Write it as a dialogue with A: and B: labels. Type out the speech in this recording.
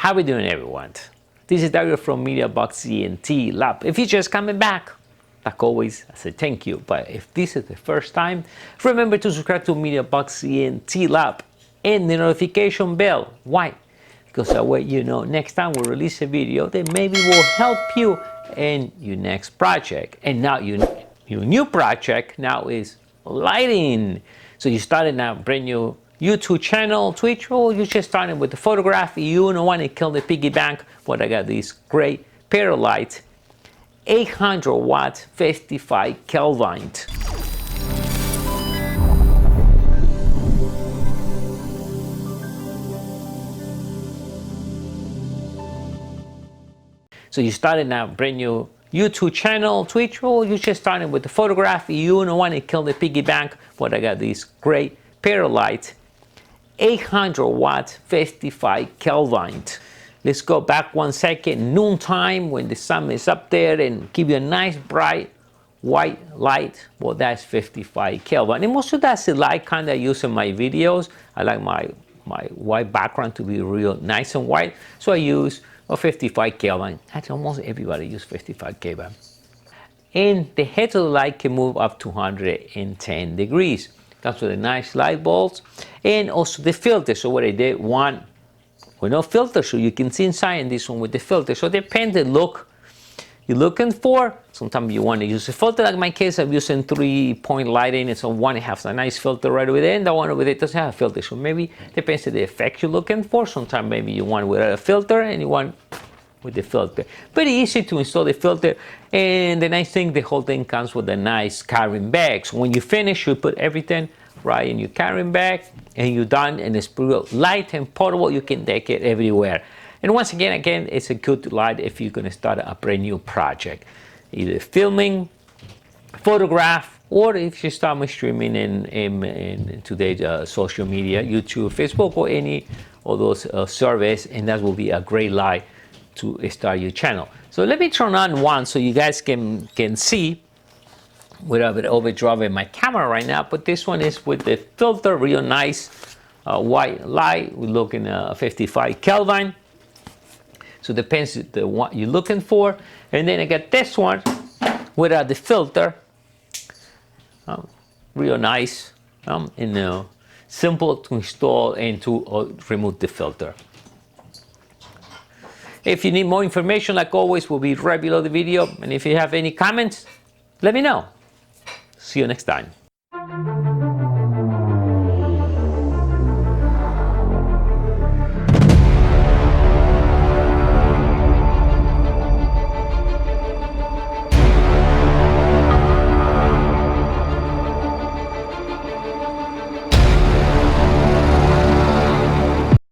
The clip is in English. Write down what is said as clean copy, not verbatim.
A: How we doing, everyone? This is Dario from mediaboxentlab. If you're just coming back, like always, I say thank you. But if this is the first time, remember to subscribe to mediaboxentlab and the notification bell. Why? Because that way you know next time we release a video that maybe will help you in your next project. And now your new project now is lighting. So you started now brand new YouTube channel, Twitch, or you just started with the photograph. You don't want to kill the piggy bank, but I got this great pair of lights, 800 watts, 55 Kelvin. So you started now brand new YouTube channel, Twitch, or you just started with the photograph. You don't want to kill the piggy bank, but I got this great pair of lights, 800 watts, 55 Kelvin. Let's go back 1 second, noontime when the sun is up there and give you a nice bright white light. Well, that's 55 Kelvin. And most of that's the light kind of I use in my videos. I like my white background to be real nice and white. So I use a 55 Kelvin. Actually, almost everybody use 55 Kelvin. And the head of the light can move up to 110 degrees. Comes with a nice light bulbs and also the filter. So what I did, one with no filter, so you can see inside, and this one with the filter. So it depends the look you're looking for. Sometimes you want to use a filter. Like in my case, I'm using 3-point lighting, and so one has a nice filter right over there, and the one over there doesn't have a filter. So maybe depends on the effect you're looking for. Sometimes maybe you want without a filter, and you want with the filter. Pretty easy to install the filter, and the nice thing, the whole thing comes with a nice carrying bag. So when you finish, you put everything right in your carrying bag, and you're done, and it's real light and portable. You can take it everywhere. And once again, it's a good light if you're going to start a brand new project, either filming, photograph, or if you start streaming in today's social media, YouTube, Facebook, or any of those services, and that will be a great light to start your channel. So let me turn on one so you guys can see without overdriving my camera right now. But this one is with the filter, real nice white light. We're looking at 55 Kelvin. So depends the what you're looking for. And then I got this one without the filter. Real nice and simple to install and to remove the filter. If you need more information, like always, will be right below the video. And if you have any comments, let me know. See you next time.